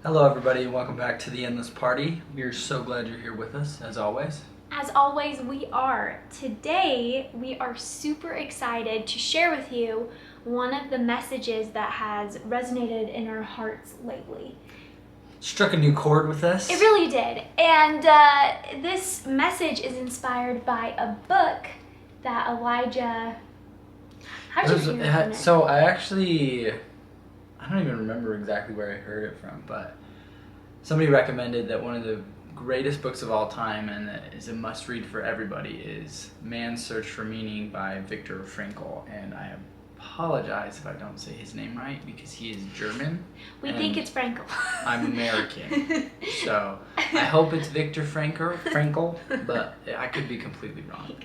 Hello everybody and welcome back to the Endless Party. We are so glad you're here with us, as always. As always, we are. Today, we are super excited to share with you one of the messages that has resonated in our hearts lately. Struck a new chord with us. It really did. And this message is inspired by a book that Elijah... How'd you hear from it? So I don't even remember exactly where I heard it from, but somebody recommended that one of the greatest books of all time and that is a must-read for everybody is Man's Search for Meaning by Viktor Frankl. And I apologize if I don't say his name right because he is German. We think it's Frankl. I'm American. So I hope it's Viktor Frankl, but I could be completely wrong.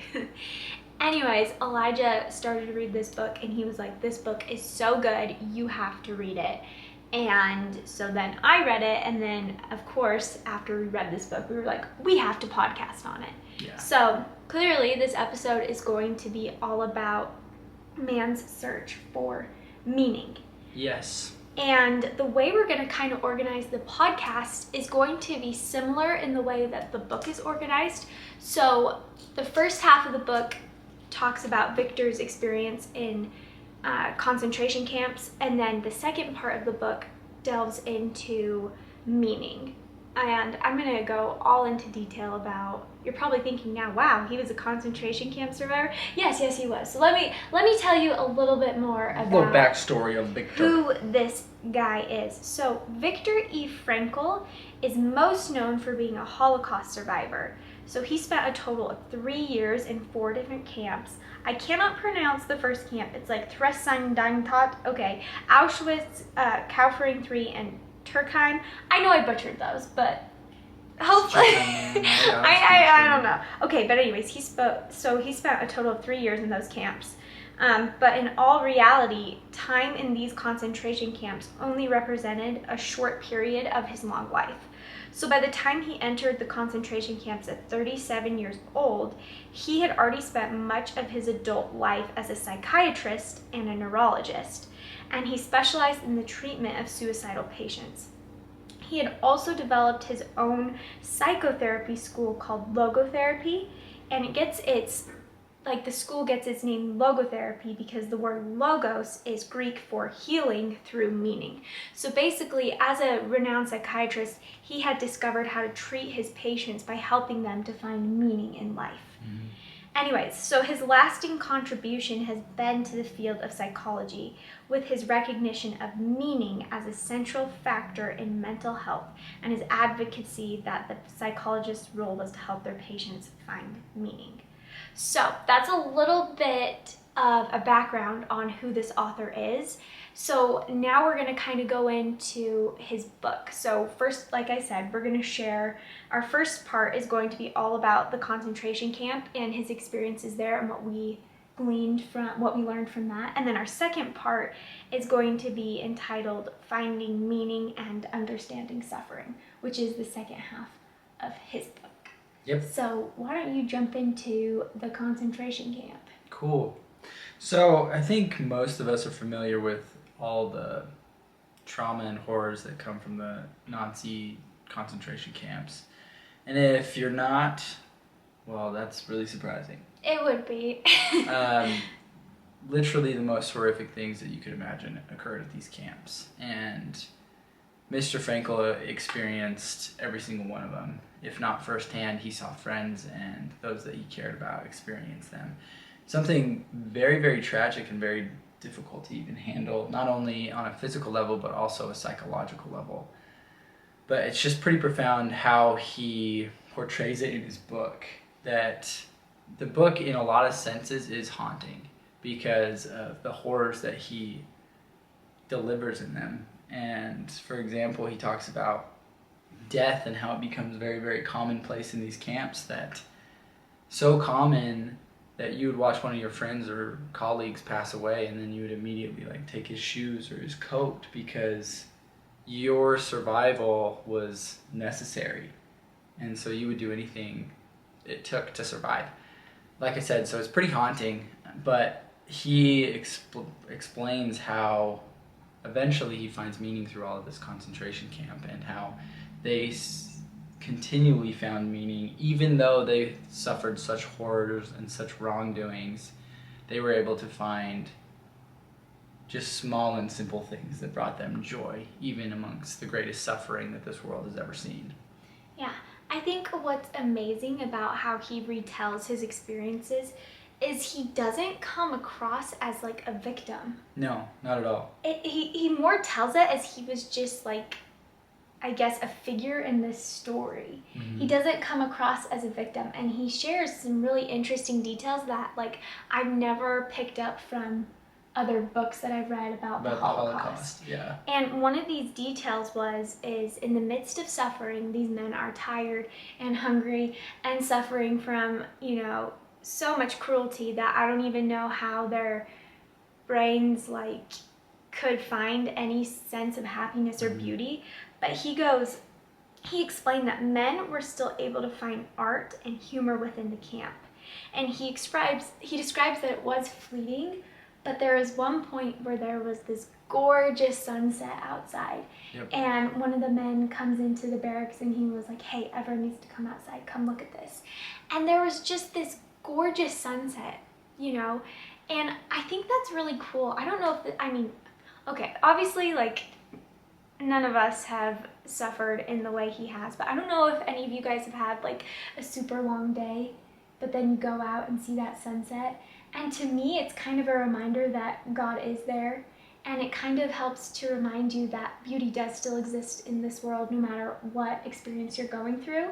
Anyways, Elijah started to read this book and he was like, this book is so good, you have to read it. And so then I read it, and then of course after we read this book we were like, we have to podcast on it. Yeah. So clearly this episode is going to be all about man's search for meaning. Yes. And the way we're going to kind of organize the podcast is going to be similar in the way that the book is organized. So the first half of the book talks about Victor's experience in concentration camps, and then the second part of the book delves into meaning. And I'm going to go all into detail about, you're probably thinking now, wow, he was a concentration camp survivor? Yes, he was. So let me tell you a little bit more about a little backstory of Victor. Who this guy is. So Viktor E. Frankl is most known for being a Holocaust survivor. So he spent a total of 3 years in 4 different camps. I cannot pronounce the first camp. It's like Theresienstadt. Okay, Auschwitz, Kaufering 3, and Turkheim. I know I butchered those, but hopefully I don't know. Okay, but anyways, he spent a total of 3 years in those camps. But in all reality, time in these concentration camps only represented a short period of his long life. So by the time he entered the concentration camps at 37 years old, he had already spent much of his adult life as a psychiatrist and a neurologist, and he specialized in the treatment of suicidal patients. He had also developed his own psychotherapy school called logotherapy, and the school gets its name logotherapy because the word logos is Greek for healing through meaning. So basically, as a renowned psychiatrist, he had discovered how to treat his patients by helping them to find meaning in life. Mm-hmm. Anyways, so his lasting contribution has been to the field of psychology, with his recognition of meaning as a central factor in mental health and his advocacy that the psychologist's role was to help their patients find meaning. So that's a little bit of a background on who this author is. So now we're going to kind of go into his book. So first, like I said, we're going to share, our first part is going to be all about the concentration camp and his experiences there and what we learned from that. And then our second part is going to be entitled Finding Meaning and Understanding Suffering, which is the second half of his book. Yep. So why don't you jump into the concentration camp? Cool. So I think most of us are familiar with all the trauma and horrors that come from the Nazi concentration camps. And if you're not, well, that's really surprising. It would be. Literally the most horrific things that you could imagine occurred at these camps. And Mr. Frankl experienced every single one of them. If not firsthand, he saw friends and those that he cared about experience them. Something very, very tragic and very difficult to even handle, not only on a physical level, but also a psychological level. But it's just pretty profound how he portrays it in his book, that the book in a lot of senses is haunting because of the horrors that he delivers in them. And for example, he talks about death and how it becomes very, very commonplace in these camps, that so common that you would watch one of your friends or colleagues pass away and then you would immediately take his shoes or his coat because your survival was necessary. And so you would do anything it took to survive. Like I said, so it's pretty haunting, but he explains how eventually he finds meaning through all of this concentration camp, and how they continually found meaning, even though they suffered such horrors and such wrongdoings. They were able to find just small and simple things that brought them joy, even amongst the greatest suffering that this world has ever seen. Yeah, I think what's amazing about how he retells his experiences is he doesn't come across as like a victim. No, not at all. He more tells it as he was just like, I guess, a figure in this story. Mm-hmm. He doesn't come across as a victim, and he shares some really interesting details that like I've never picked up from other books that I've read about the Holocaust. Yeah. And one of these details is in the midst of suffering, these men are tired and hungry and suffering from, so much cruelty that I don't even know how their brains like could find any sense of happiness or beauty. But he explained that men were still able to find art and humor within the camp. And he describes that it was fleeting, but there was one point where there was this gorgeous sunset outside. Yep. And one of the men comes into the barracks and he was like, "Hey, everyone needs to come outside. Come look at this." And there was just this gorgeous sunset, And I think that's really cool. I don't know if, okay, obviously, like, none of us have suffered in the way he has, but I don't know if any of you guys have had, like, a super long day, but then you go out and see that sunset. And to me, it's kind of a reminder that God is there, and it kind of helps to remind you that beauty does still exist in this world, no matter what experience you're going through.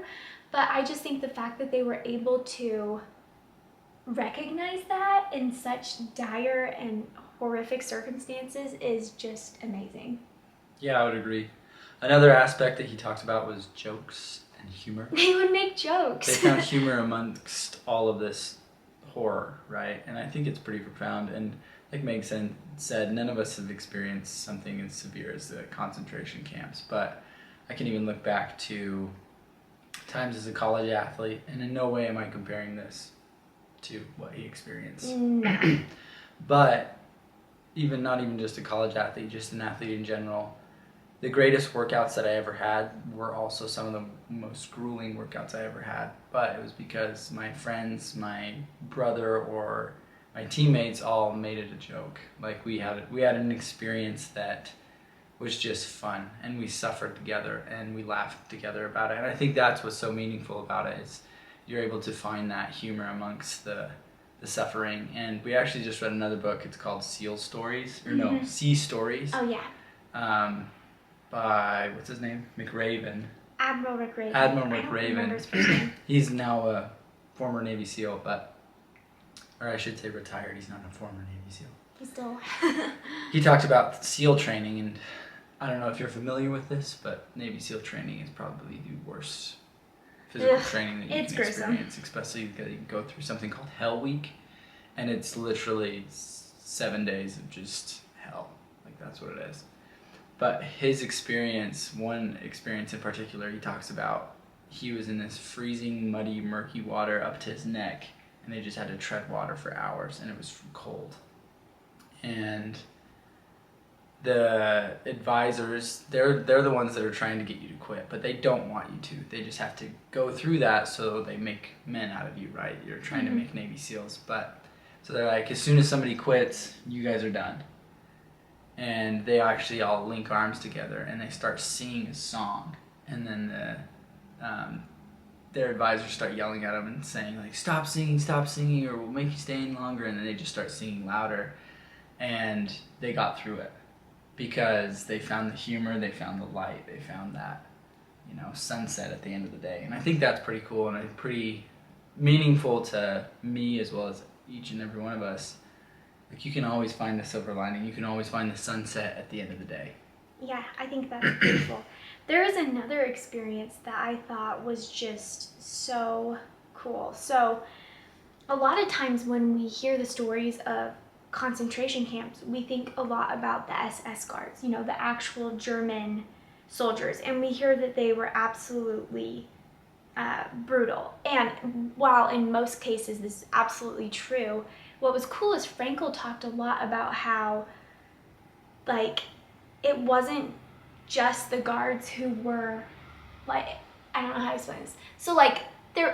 But I just think the fact that they were able to recognize that in such dire and horrific circumstances is just amazing. Yeah, I would agree. Another aspect that he talked about was jokes and humor. They would make jokes. They found humor amongst all of this horror, right? And I think it's pretty profound. And like Meg said, none of us have experienced something as severe as the concentration camps. But I can even look back to times as a college athlete, and in no way am I comparing this to what he experienced. No. But not even just a college athlete, just an athlete in general, the greatest workouts that I ever had were also some of the most grueling workouts I ever had. But it was because my friends, my brother, or my teammates all made it a joke. Like we had an experience that was just fun, and we suffered together and we laughed together about it. And I think that's what's so meaningful about it, is you're able to find that humor amongst the suffering. And we actually just read another book. It's called Sea Stories. Oh yeah. By what's his name? McRaven. Admiral McRaven. I don't remember McRaven. his first name. He's now a former Navy SEAL, or I should say retired. He's not a former Navy SEAL. He's still. He talked about SEAL training, and I don't know if you're familiar with this, but Navy SEAL training is probably the worst physical training that you can experience, especially because you go through something called Hell Week, and it's literally 7 days of just hell. Like, that's what it is. But his experience, one experience in particular, he talks about, he was in this freezing, muddy, murky water up to his neck, and they just had to tread water for hours, and it was cold. And the advisors, they're the ones that are trying to get you to quit, but they don't want you to. They just have to go through that so they make men out of you, right? You're trying to make Navy SEALs. So they're like, as soon as somebody quits, you guys are done. And they actually all link arms together and they start singing a song. And then their advisors start yelling at them and saying, like, stop singing, or we'll make you stay in longer. And then they just start singing louder. And they got through it because they found the humor, they found the light, they found that, sunset at the end of the day. And I think that's pretty cool and pretty meaningful to me, as well as each and every one of us. Like, you can always find the silver lining. You can always find the sunset at the end of the day. Yeah, I think that's beautiful. There is another experience that I thought was just so cool. So, a lot of times when we hear the stories of concentration camps, we think a lot about the SS guards, the actual German soldiers. And we hear that they were absolutely brutal. And while in most cases this is absolutely true, what was cool is Frankl talked a lot about how, like, it wasn't just the guards who were, like, I don't know how to explain this. So like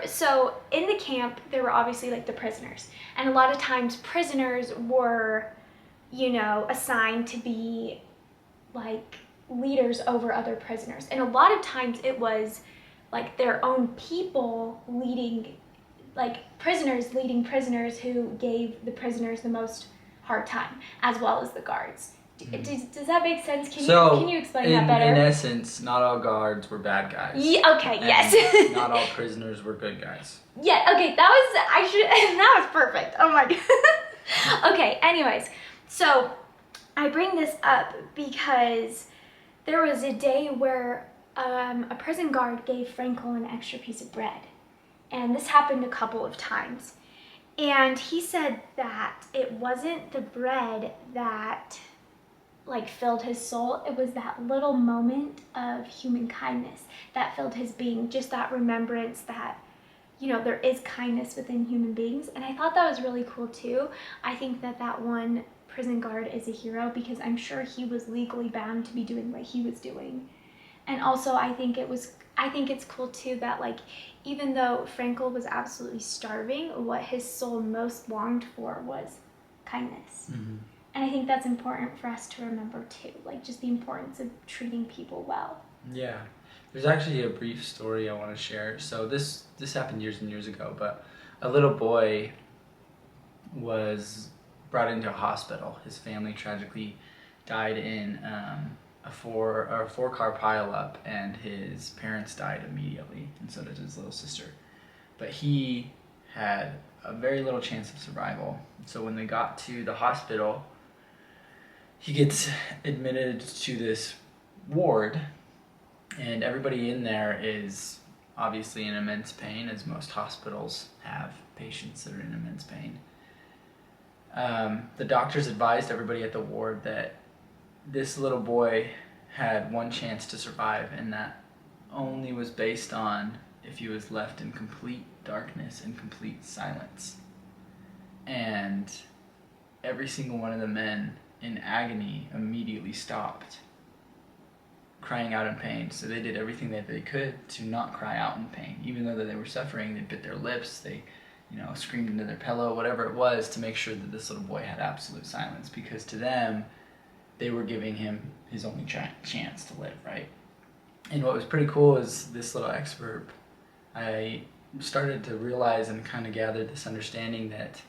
so in the camp there were obviously like the prisoners, and a lot of times prisoners were, you know, assigned to be like leaders over other prisoners, and a lot of times it was like their own people leading, like prisoners leading prisoners who gave the prisoners the most hard time, as well as the guards. Does that make sense? Can you explain that better? In essence, not all guards were bad guys. Yeah, okay, and yes. not all prisoners were good guys. Yeah, okay, that was perfect. Oh my god. Okay, anyways, so I bring this up because there was a day where a prison guard gave Frankl an extra piece of bread. And this happened a couple of times. And he said that it wasn't the bread that like filled his soul. It was that little moment of human kindness that filled his being, just that remembrance that, you know, there is kindness within human beings. And I thought that was really cool too. I think that that one prison guard is a hero because I'm sure he was legally bound to be doing what he was doing. And also I think it's cool too that, like, even though Frankl was absolutely starving, what his soul most longed for was kindness. Mm-hmm. And I think that's important for us to remember too, like just the importance of treating people well. Yeah. There's actually a brief story I want to share. So this happened years and years ago, but a little boy was brought into a hospital. His family tragically died in a four-car pileup, and his parents died immediately, and so did his little sister. But he had a very little chance of survival. So when they got to the hospital, he gets admitted to this ward, and everybody in there is obviously in immense pain, as most hospitals have patients that are in immense pain. The doctors advised everybody at the ward that this little boy had one chance to survive, and that only was based on if he was left in complete darkness and complete silence. And every single one of the men in agony immediately stopped crying out in pain. So they did everything that they could to not cry out in pain. Even though that they were suffering, they bit their lips, they, you know, screamed into their pillow, whatever it was, to make sure that this little boy had absolute silence, because to them, they were giving him his only chance to live, right? And what was pretty cool is this little excerpt, I started to realize and kind of gather this understanding that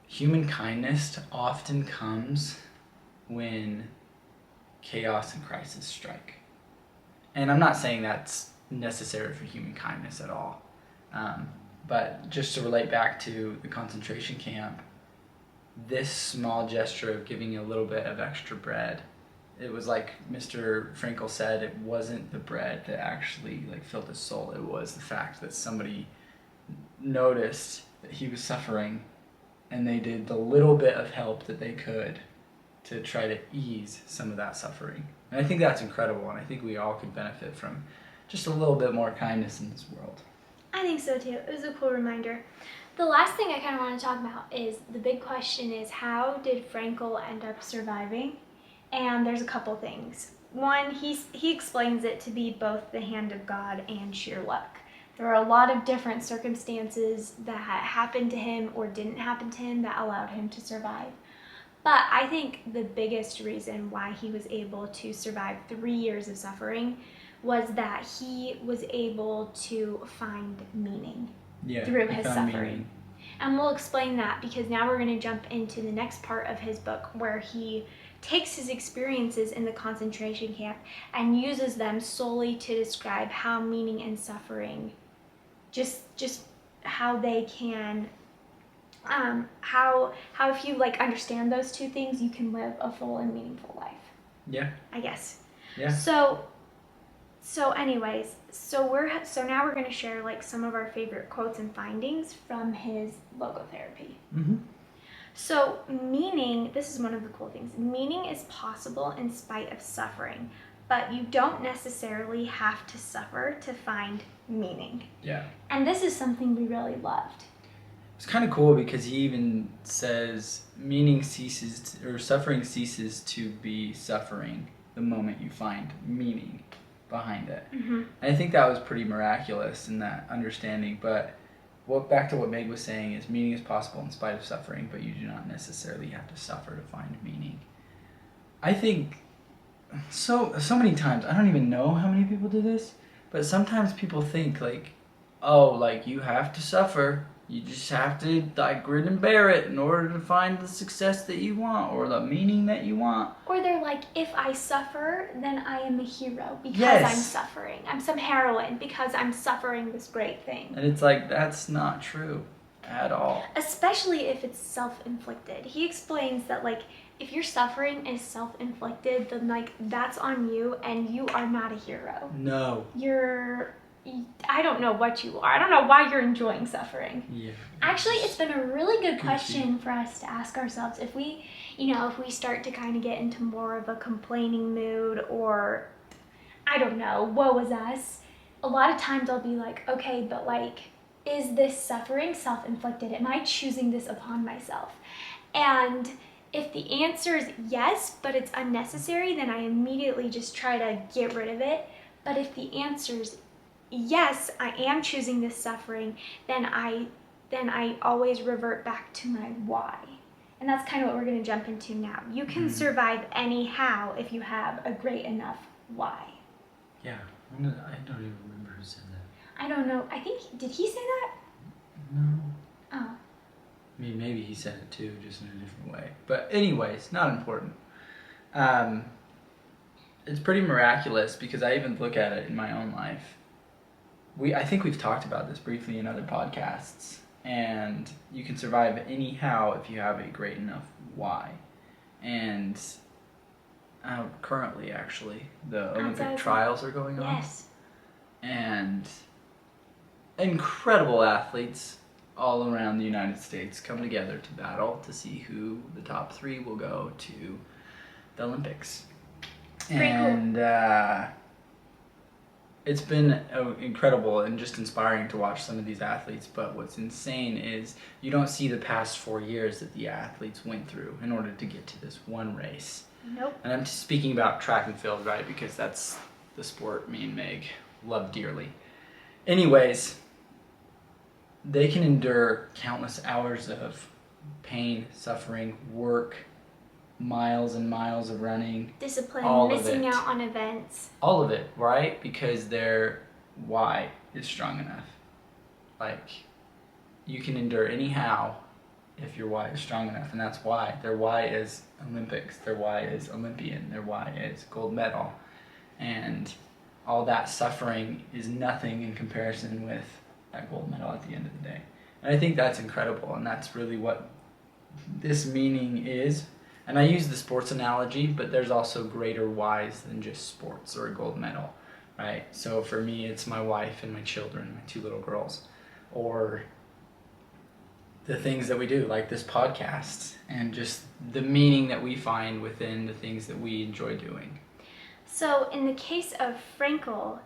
human kindness often comes when chaos and crisis strike. And I'm not saying that's necessary for human kindness at all. But just to relate back to the concentration camp, this small gesture of giving a little bit of extra bread, it was like Mr. Frankl said, it wasn't the bread that actually like filled his soul. It was the fact that somebody noticed that he was suffering, and they did the little bit of help that they could to try to ease some of that suffering. And I think that's incredible, and I think we all could benefit from just a little bit more kindness in this world. I think so too. It was a cool reminder. The last thing I kind of want to talk about is the big question is, how did Frankl end up surviving? And there's a couple things. One, he explains it to be both the hand of God and sheer luck. There are a lot of different circumstances that happened to him or didn't happen to him that allowed him to survive. But I think the biggest reason why he was able to survive 3 years of suffering was that he was able to find meaning through his suffering. Meaning. And we'll explain that, because now we're going to jump into the next part of his book, where he takes his experiences in the concentration camp and uses them solely to describe how meaning and suffering, just how they can, how if you like understand those two things, you can live a full and meaningful life. Yeah. I guess. Yeah. So anyways, so now we're going to share like some of our favorite quotes and findings from his logotherapy. Mm-hmm. So meaning, this is one of the cool things. Meaning is possible in spite of suffering, but you don't necessarily have to suffer to find meaning. Yeah. And this is something we really loved. It's kind of cool because he even says suffering ceases to be suffering the moment you find meaning behind it. Mm-hmm. And I think that was pretty miraculous in that understanding. But back to what Meg was saying is meaning is possible in spite of suffering, but you do not necessarily have to suffer to find meaning. I think so many times, I don't even know how many people do this, but sometimes people think like, oh, like you have to suffer. You just have to like grit and bear it in order to find the success that you want or the meaning that you want. Or they're like, if I suffer, then I am a hero because Yes. I'm suffering. I'm some heroine because I'm suffering this great thing. And it's like, that's not true at all. Especially if it's self-inflicted. He explains that like, if your suffering is self-inflicted, then like that's on you and you are not a hero. No. I don't know what you are. I don't know why you're enjoying suffering. Yeah. Actually, it's been a really good question for us to ask ourselves. If we start to kind of get into more of a complaining mood or, I don't know, woe is us, a lot of times I'll be like, okay, but like, is this suffering self-inflicted? Am I choosing this upon myself? And if the answer is yes, but it's unnecessary, then I immediately just try to get rid of it. But if the answer is yes, I am choosing this suffering, then I always revert back to my why. And that's kind of what we're going to jump into now. You can survive anyhow if you have a great enough why. Yeah. I don't even remember who said that. I don't know. Did he say that? No. Oh. I mean, maybe he said it too, just in a different way. But anyways, not important. It's pretty miraculous because I even look at it in my own life. I think we've talked about this briefly in other podcasts, and you can survive anyhow if you have a great enough why. And currently, actually, the Olympic trials are going on. Yes. And incredible athletes all around the United States come together to battle to see who the top 3 will go to the Olympics. And it's been incredible and just inspiring to watch some of these athletes. But what's insane is you don't see the past 4 years that the athletes went through in order to get to this one race. Nope. And I'm speaking about track and field, right? Because that's the sport me and Meg love dearly. Anyways, they can endure countless hours of pain, suffering, work, miles and miles of running. Discipline, missing out on events. All of it, right? Because their why is strong enough. Like, you can endure anyhow if your why is strong enough, and that's why. Their why is Olympics, their why is Olympian, their why is gold medal. And all that suffering is nothing in comparison with that gold medal at the end of the day. And I think that's incredible, and that's really what this meaning is. And I use the sports analogy, but there's also greater whys than just sports or a gold medal, right? So for me, it's my wife and my children, my 2 little girls, or the things that we do, like this podcast, and just the meaning that we find within the things that we enjoy doing. So in the case of Frankl,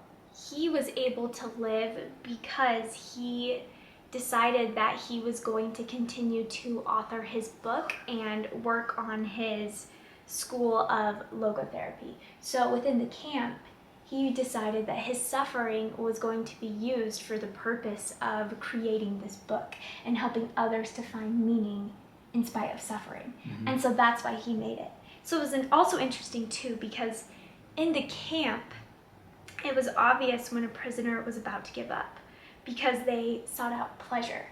he was able to live because he decided that he was going to continue to author his book and work on his school of logotherapy. So within the camp, he decided that his suffering was going to be used for the purpose of creating this book and helping others to find meaning in spite of suffering. Mm-hmm. And so that's why he made it. So it was also interesting too, because in the camp, it was obvious when a prisoner was about to give up because they sought out pleasure.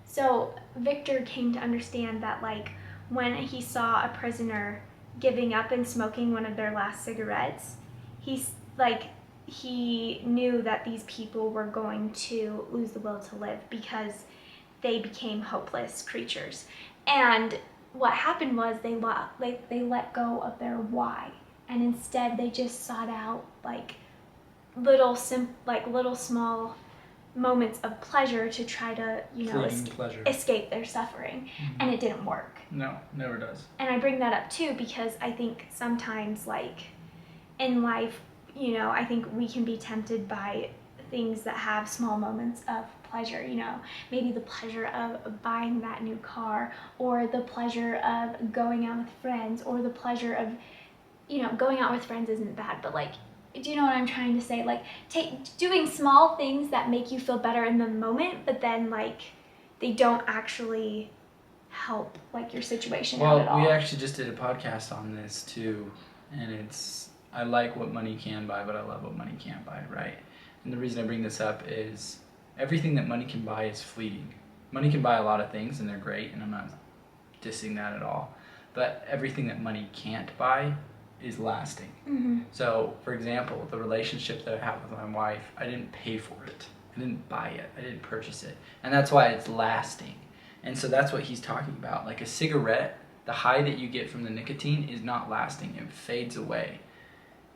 So Viktor came to understand that, like, when he saw a prisoner giving up and smoking one of their last cigarettes, he knew that these people were going to lose the will to live because they became hopeless creatures. And what happened was they let go of their why, and instead they just sought out little small moments of pleasure to try to escape their suffering. Mm-hmm. And it didn't work. No, never does. And I bring that up too because I think sometimes, like, in life, I think we can be tempted by things that have small moments of pleasure, you know, maybe the pleasure of buying that new car, or the pleasure of going out with friends, or the pleasure of, you know, going out with friends isn't bad, but like, do you know what I'm trying to say? Like, doing small things that make you feel better in the moment, but then like they don't actually help like your situation out at all. Well, we actually just did a podcast on this too, and it's, I like what money can buy, but I love what money can't buy, right? And the reason I bring this up is everything that money can buy is fleeting. Money can buy a lot of things and they're great, and I'm not dissing that at all, but everything that money can't buy is lasting. Mm-hmm. So, for example, the relationship that I have with my wife, I didn't pay for it. I didn't buy it. I didn't purchase it. And that's why it's lasting. And so that's what he's talking about. Like a cigarette, the high that you get from the nicotine is not lasting. It fades away.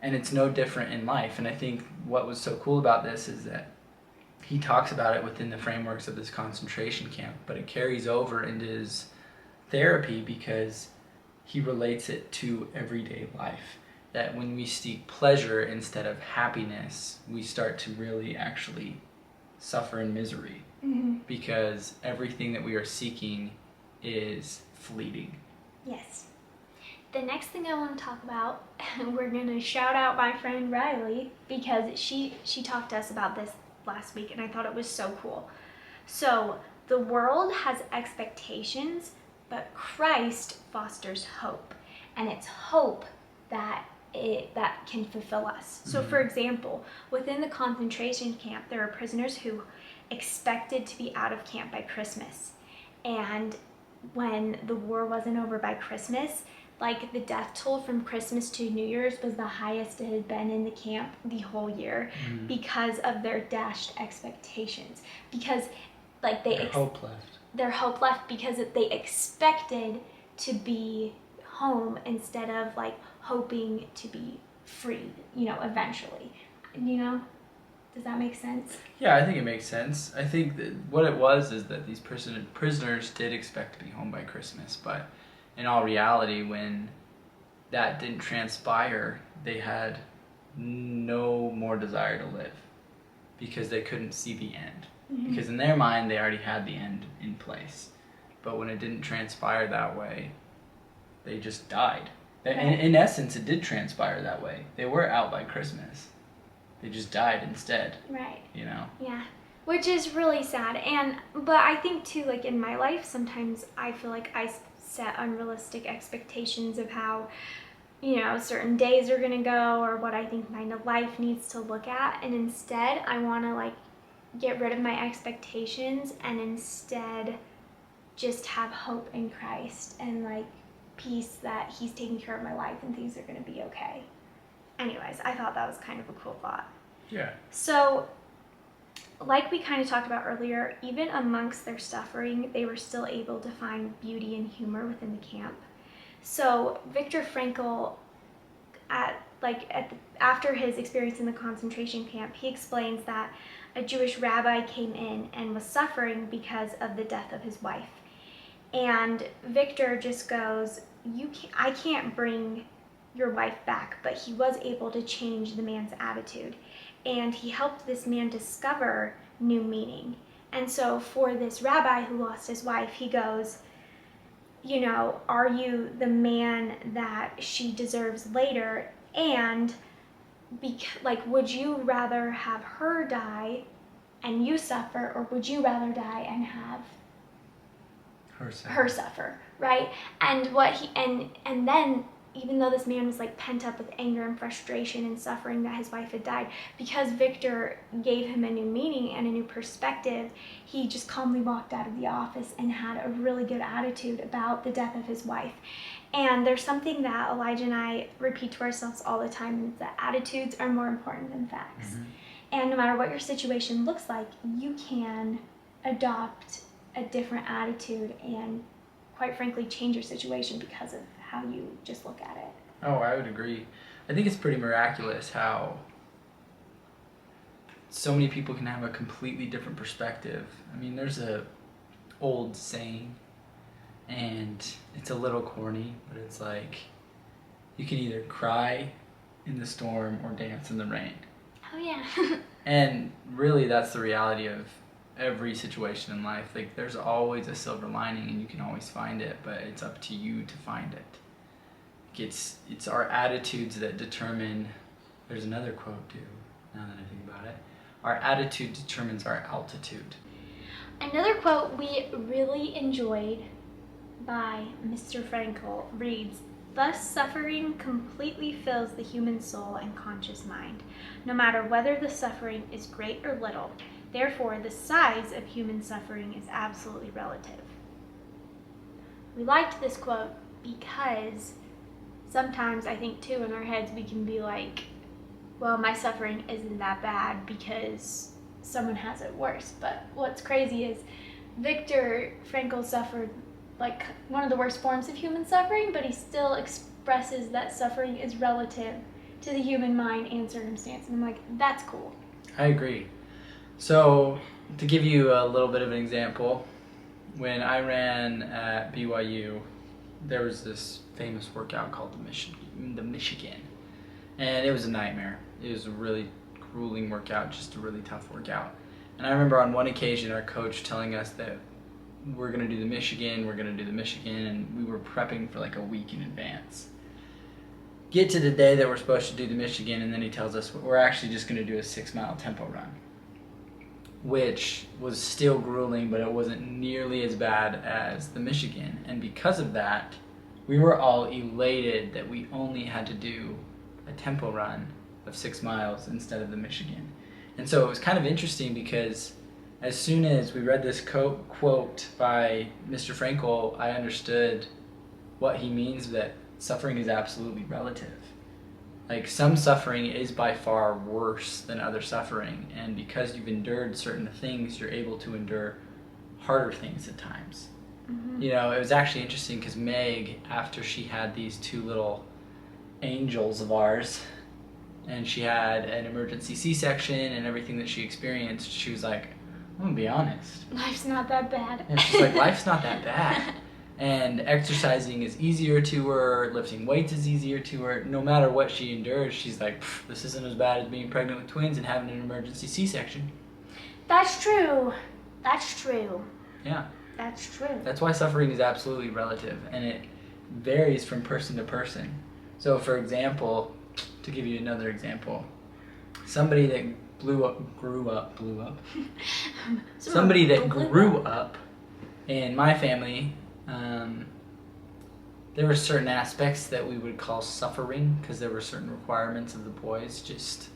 And it's no different in life. And I think what was so cool about this is that he talks about it within the frameworks of this concentration camp, but it carries over into his therapy because he relates it to everyday life. That when we seek pleasure instead of happiness, we start to really actually suffer in misery. Mm-hmm. Because everything that we are seeking is fleeting. Yes. The next thing I want to talk about, we're going to shout out my friend Riley, because she talked to us about this last week, and I thought it was so cool. So, the world has expectations, but Christ fosters hope. And it's hope that can fulfill us. So, for example, within the concentration camp, there are prisoners who expected to be out of camp by Christmas. And when the war wasn't over by Christmas, like the death toll from Christmas to New Year's was the highest it had been in the camp the whole year, because of their dashed expectations. Because like their hope left. Their hope left because they expected to be home instead of like hoping to be freed, you know, eventually. You know? Does that make sense? Yeah, I think it makes sense. I think that what it was is that these prisoners did expect to be home by Christmas, but in all reality, when that didn't transpire, they had no more desire to live because they couldn't see the end. Mm-hmm. Because in their mind, they already had the end in place. But when it didn't transpire that way, they just died. Right. In essence, it did transpire that way. They were out by Christmas. They just died instead. Right. You know? Yeah. Which is really sad. But I think too, like in my life, sometimes I feel like I set unrealistic expectations of how, you know, certain days are gonna go, or what I think my life needs to look at. And instead, I wanna like get rid of my expectations and instead just have hope in Christ and like peace that He's taking care of my life and things are gonna be okay. Anyways, I thought that was kind of a cool thought. Yeah. So, like we kind of talked about earlier, even amongst their suffering, they were still able to find beauty and humor within the camp. So, Viktor Frankl, after his experience in the concentration camp, he explains that a Jewish rabbi came in and was suffering because of the death of his wife. And Viktor just goes, I can't bring your wife back, but he was able to change the man's attitude. And he helped this man discover new meaning. And so for this rabbi who lost his wife, he goes, you know, are you the man that she deserves later? And would you rather have her die and you suffer, or would you rather die and have her suffer, right? And and then, even though this man was like pent up with anger and frustration and suffering that his wife had died, because Viktor gave him a new meaning and a new perspective, he just calmly walked out of the office and had a really good attitude about the death of his wife. And there's something that Elijah and I repeat to ourselves all the time, and it's that attitudes are more important than facts. Mm-hmm. And no matter what your situation looks like, you can adopt a different attitude and, quite frankly, change your situation because of how you just look at it. Oh, I would agree. I think it's pretty miraculous how so many people can have a completely different perspective. I mean, there's a old saying, and it's a little corny, but it's like, you can either cry in the storm or dance in the rain. Oh, yeah. And really, that's the reality of every situation in life. Like, there's always a silver lining, and you can always find it, but it's up to you to find it. It's our attitudes that determine. There's another quote too, now that I think about it. Our attitude determines our altitude. Another quote we really enjoyed by Mr. Frankl reads, "Thus suffering completely fills the human soul and conscious mind, no matter whether the suffering is great or little. Therefore, the size of human suffering is absolutely relative." We liked this quote because sometimes I think too in our heads we can be like, well, my suffering isn't that bad because someone has it worse. But what's crazy is Viktor Frankl suffered like one of the worst forms of human suffering, but he still expresses that suffering is relative to the human mind and circumstance. And I'm like, that's cool. I agree. So, to give you a little bit of an example, when I ran at BYU, there was this famous workout called the Michigan, and it was a nightmare. It was a really grueling workout, just a really tough workout. And I remember on one occasion our coach telling us that we're going to do the Michigan, and we were prepping for like a week in advance. Get to the day that we're supposed to do the Michigan, and then he tells us we're actually just going to do a 6-mile tempo run, which was still grueling, but it wasn't nearly as bad as the Michigan. And because of that, we were all elated that we only had to do a tempo run of 6 miles instead of the Michigan. And so it was kind of interesting because as soon as we read this quote by Mr. Frankl, I understood what he means, that suffering is absolutely relative. Like, some suffering is by far worse than other suffering, and because you've endured certain things, you're able to endure harder things at times. Mm-hmm. You know, it was actually interesting because Meg, after she had these 2 little angels of ours, and she had an emergency C-section and everything that she experienced, she was like, I'm gonna be honest. Life's not that bad. And she's like, life's not that bad. And exercising is easier to her, lifting weights is easier to her. No matter what she endures, she's like, this isn't as bad as being pregnant with twins and having an emergency C-section. That's true. That's true. Yeah. That's true. That's why suffering is absolutely relative, and it varies from person to person. So, for example, to give you another example, somebody that grew up in my family, there were certain aspects that we would call suffering because there were certain requirements of the boys, just,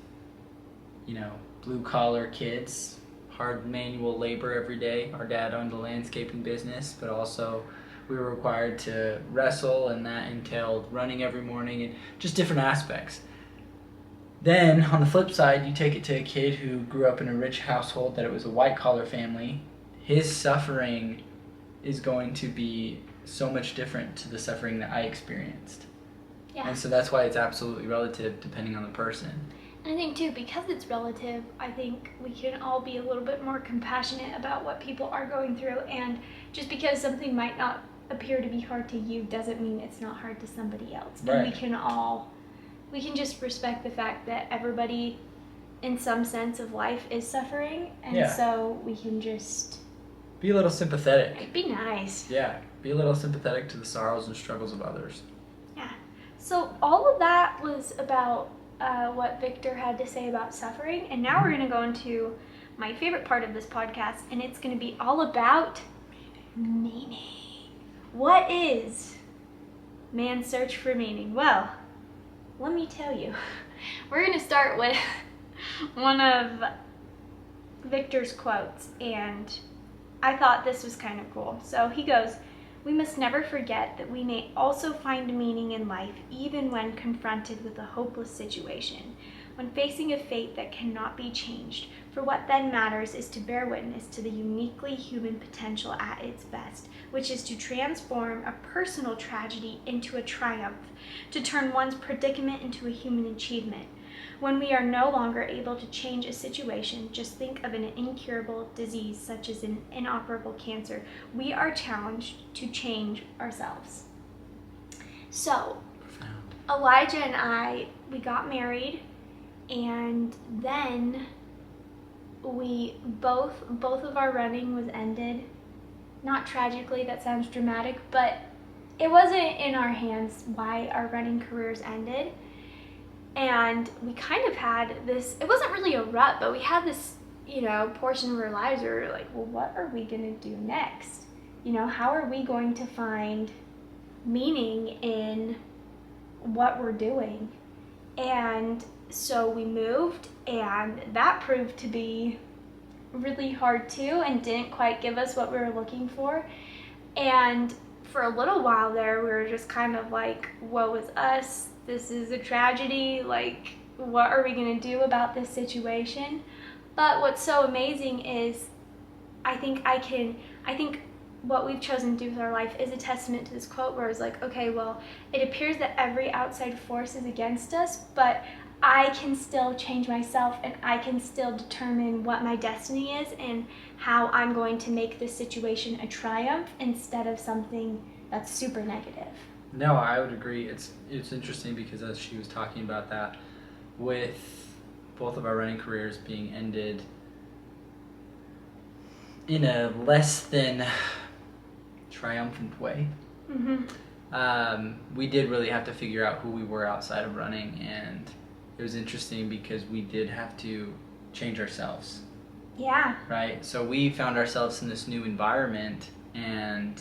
blue-collar kids, hard manual labor every day. Our dad owned a landscaping business, but also we were required to wrestle, and that entailed running every morning and just different aspects. Then, on the flip side, you take it to a kid who grew up in a rich household, that it was a white-collar family. His suffering is going to be so much different to the suffering that I experienced. Yeah. And so that's why it's absolutely relative depending on the person. And I think, too, because it's relative, I think we can all be a little bit more compassionate about what people are going through. And just because something might not appear to be hard to you doesn't mean it's not hard to somebody else. Right. And we can just respect the fact that everybody in some sense of life is suffering, and so we can just be a little sympathetic. Be nice. Yeah, be a little sympathetic to the sorrows and struggles of others. Yeah. So all of that was about what Viktor had to say about suffering, and now we're going to go into my favorite part of this podcast, and it's going to be all about meaning. What is man's search for meaning? Well, let me tell you. We're going to start with one of Viktor's quotes, and I thought this was kind of cool. So he goes, "We must never forget that we may also find meaning in life even when confronted with a hopeless situation, when facing a fate that cannot be changed. For what then matters is to bear witness to the uniquely human potential at its best, which is to transform a personal tragedy into a triumph, to turn one's predicament into a human achievement. When we are no longer able to change a situation, just think of an incurable disease such as an inoperable cancer. We are challenged to change ourselves." So, Elijah and I, we got married, and then we both of our running was ended. Not tragically, that sounds dramatic, but it wasn't in our hands why our running careers ended. And we kind of had this, it wasn't really a rut, but we had this, portion of our lives where we were like, well, what are we gonna do next? How are we going to find meaning in what we're doing? And so we moved, and that proved to be really hard too, and didn't quite give us what we were looking for. And for a little while there, we were just kind of like, woe is us, this is a tragedy, like, what are we gonna do about this situation? But what's so amazing is I think what we've chosen to do with our life is a testament to this quote where it's like, okay, well, it appears that every outside force is against us, but I can still change myself, and I can still determine what my destiny is and how I'm going to make this situation a triumph instead of something that's super negative. No, I would agree. It's interesting because as she was talking about that, with both of our running careers being ended in a less than triumphant way, we did really have to figure out who we were outside of running, and it was interesting because we did have to change ourselves. Yeah. Right? So we found ourselves in this new environment, and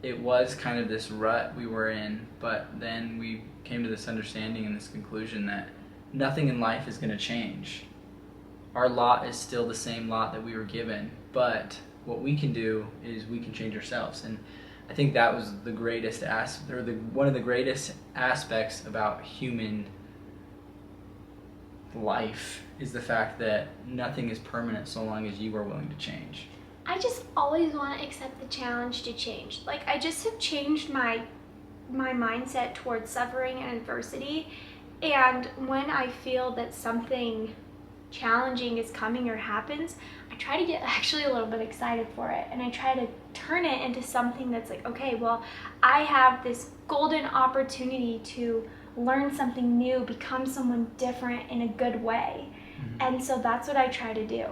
it was kind of this rut we were in, but then we came to this understanding and this conclusion that nothing in life is going to change. Our lot is still the same lot that we were given, but what we can do is we can change ourselves. And I think that was the greatest one of the greatest aspects about human life, is the fact that nothing is permanent so long as you are willing to change. I just always want to accept the challenge to change. Like, I just have changed my mindset towards suffering and adversity, and when I feel that something challenging is coming or happens, I try to get actually a little bit excited for it, and I try to turn it into something that's like, okay, well, I have this golden opportunity to learn something new, become someone different in a good way. And so that's what I try to do.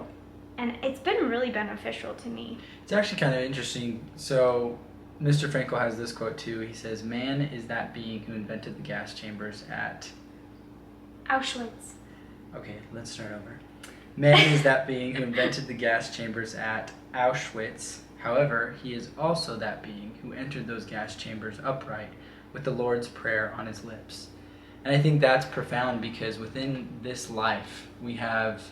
And it's been really beneficial to me. It's actually kind of interesting. So Mr. Frankl has this quote too. He says, "Man is that being who invented the gas chambers at..." Auschwitz. Okay, let's start over. "Man is that being who invented the gas chambers at Auschwitz. However, he is also that being who entered those gas chambers upright with the Lord's Prayer on his lips." And I think that's profound, because within this life we have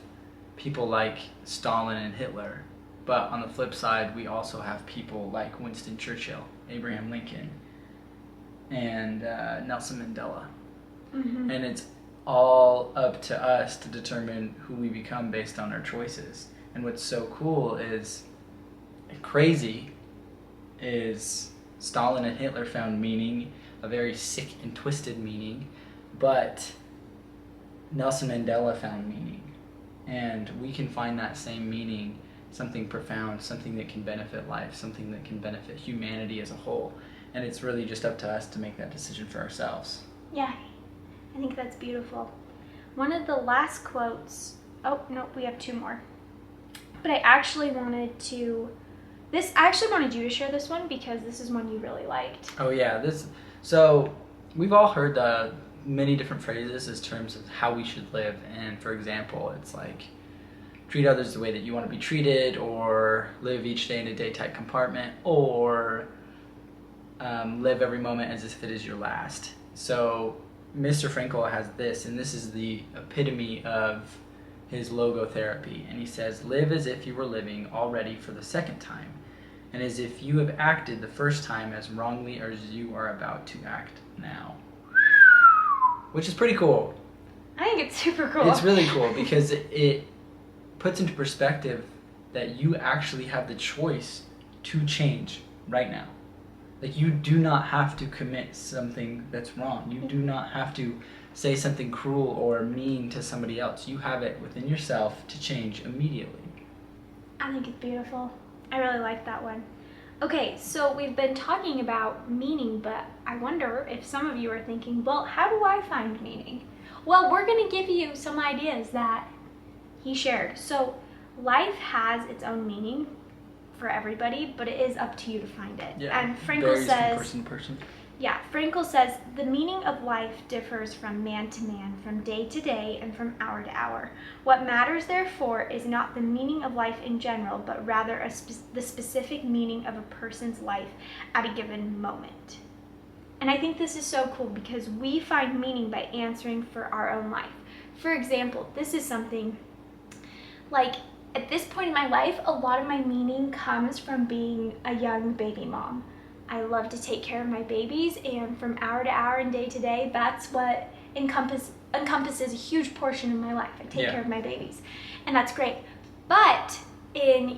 people like Stalin and Hitler, but on the flip side we also have people like Winston Churchill, Abraham Lincoln, and Nelson Mandela. And it's all up to us to determine who we become based on our choices. And what's so cool is, crazy, is Stalin and Hitler found meaning, a very sick and twisted meaning, but Nelson Mandela found meaning. And we can find that same meaning, something profound, something that can benefit life, something that can benefit humanity as a whole. And it's really just up to us to make that decision for ourselves. Yeah, I think that's beautiful. One of the last quotes, oh, no, we have two more. But I actually wanted you to share this one because this is one you really liked. Oh yeah, so we've all heard many different phrases as terms of how we should live. And for example, it's like, treat others the way that you want to be treated, or live each day in a day-tight compartment, or live every moment as if it is your last. So Mr. Frankl has this, and this is the epitome of his logotherapy. And he says, "Live as if you were living already for the second time, and as if you have acted the first time as wrongly as you are about to act now." Which is pretty cool. I think it's super cool. It's really cool because it puts into perspective that you actually have the choice to change right now. Like, you do not have to commit something that's wrong. You do not have to say something cruel or mean to somebody else. You have it within yourself to change immediately. I think it's beautiful. I really like that one. Okay, so we've been talking about meaning, but I wonder if some of you are thinking, well, how do I find meaning? Well, we're going to give you some ideas that he shared. So life has its own meaning for everybody, but it is up to you to find it. Yeah. And Frankl Varies says, from person to person. yeah, Frankl says the meaning of life differs from man to man, from day to day, and from hour to hour. What matters, therefore, is not the meaning of life in general, but rather the specific meaning of a person's life at a given moment. And I think this is so cool because we find meaning by answering for our own life. For example, this is something like at this point in my life, a lot of my meaning comes from being a young baby mom. I love to take care of my babies, and from hour to hour and day to day, that's what encompasses a huge portion of my life. I take care of my babies, and that's great. But in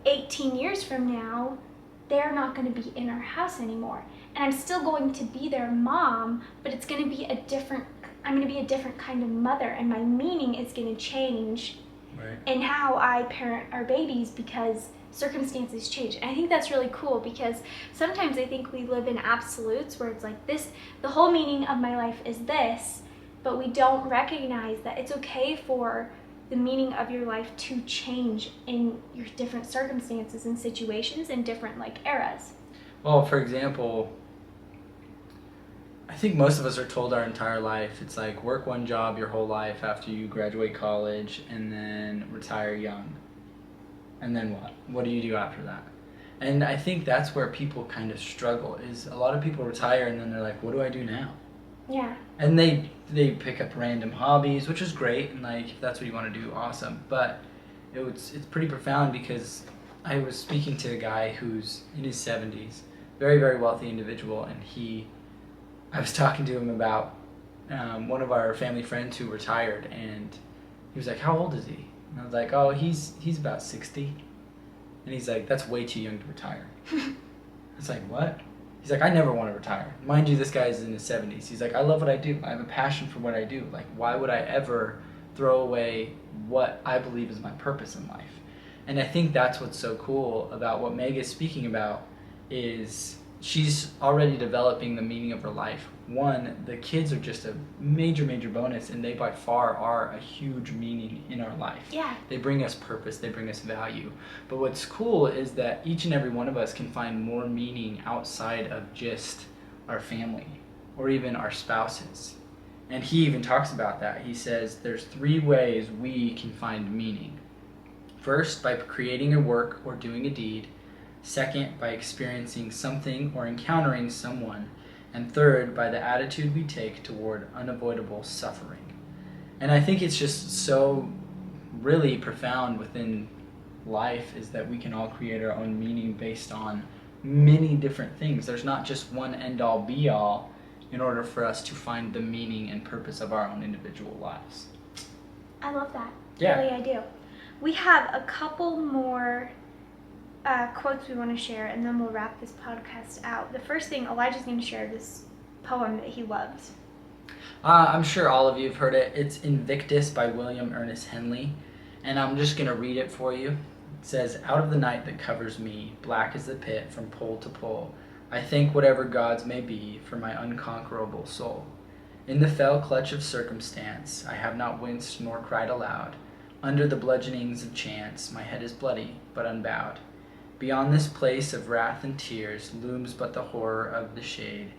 18 years from now, they're not going to be in our house anymore, and I'm still going to be their mom, but it's going to be I'm going to be a different kind of mother, and my meaning is going to change. Right. And how I parent our babies because circumstances change. And I think that's really cool because sometimes I think we live in absolutes where it's like this, the whole meaning of my life is this, but we don't recognize that it's okay for the meaning of your life to change in your different circumstances and situations and different eras. Well, for example, I think most of us are told our entire life, it's like work one job your whole life after you graduate college and then retire young. And then what? What do you do after that? And I think that's where people kind of struggle, is a lot of people retire and then they're like, what do I do now? Yeah. And they pick up random hobbies, which is great, and if that's what you want to do, awesome. But it's pretty profound because I was speaking to a guy who's in his 70s, very, very wealthy individual, and I was talking to him about one of our family friends who retired, and he was like, how old is he? And I was like, oh, he's about 60. And he's like, that's way too young to retire. I was like, what? He's like, I never want to retire. Mind you, this guy is in his 70s. He's like, I love what I do. I have a passion for what I do. Like, why would I ever throw away what I believe is my purpose in life? And I think that's what's so cool about what Meg is speaking about is she's already developing the meaning of her life. One, the kids are just a major, major bonus, and they by far are a huge meaning in our life. Yeah. They bring us purpose, they bring us value. But what's cool is that each and every one of us can find more meaning outside of just our family or even our spouses. And he even talks about that. He says there's 3 ways we can find meaning. First, by creating a work or doing a deed. Second, by experiencing something or encountering someone. And third, by the attitude we take toward unavoidable suffering. And I think it's just so really profound within life is that we can all create our own meaning based on many different things. There's not just one end-all be-all in order for us to find the meaning and purpose of our own individual lives. I love that. Yeah. Really, I do. We have a couple more quotes we want to share, and then we'll wrap this podcast out. The first thing, Elijah's going to share this poem that he loves. I'm sure all of you have heard it. It's Invictus by William Ernest Henley, and I'm just going to read it for you. It says, out of the night that covers me, black as the pit from pole to pole, I thank whatever gods may be for my unconquerable soul. In the fell clutch of circumstance, I have not winced nor cried aloud. Under the bludgeonings of chance, my head is bloody, but unbowed. Beyond this place of wrath and tears looms but the horror of the shade,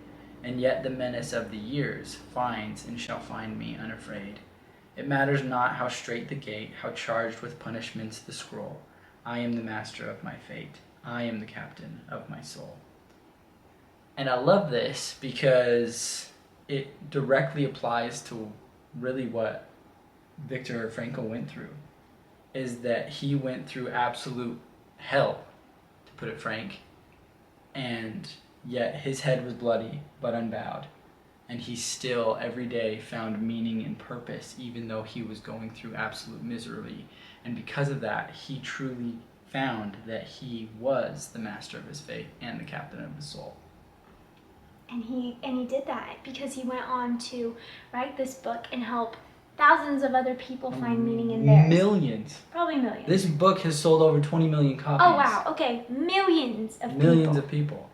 and yet the menace of the years finds and shall find me unafraid. It matters not how strait the gate, how charged with punishments the scroll. I am the master of my fate. I am the captain of my soul. And I love this because it directly applies to really what Viktor Frankl went through, is that he went through absolute hell, to put it frank, and yet his head was bloody but unbowed, and he still every day found meaning and purpose even though he was going through absolute misery. And because of that, he truly found that he was the master of his fate and the captain of his soul. And he did that because he went on to write this book and help thousands of other people find meaning in theirs. Millions. Probably millions. This book has sold over 20 million copies. Oh, wow. Okay. Millions of people. Millions of people.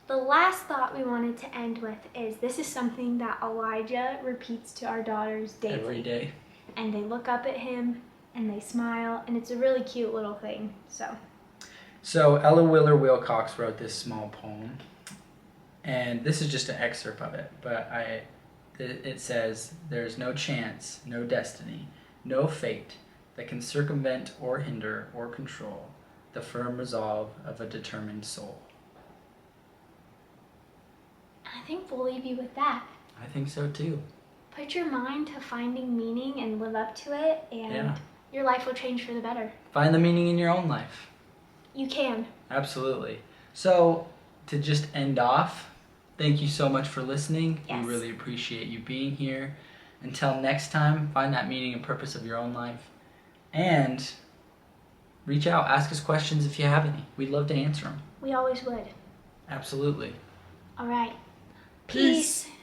The last thought we wanted to end with is this is something that Elijah repeats to our daughters daily. Every day. And they look up at him and they smile, and it's a really cute little thing. So Ella Wheeler Wilcox wrote this small poem, and this is just an excerpt of it, but it says, "There's no chance, no destiny, no fate that can circumvent or hinder or control the firm resolve of a determined soul." I think we'll leave you with that. I think so too. Put your mind to finding meaning and live up to it, and your life will change for the better. Find the meaning in your own life. You can. Absolutely. So, to just end off, thank you so much for listening. Yes. We really appreciate you being here. Until next time, find that meaning and purpose of your own life. And reach out, ask us questions if you have any. We'd love to answer them. We always would. Absolutely. All right. Peace. Peace.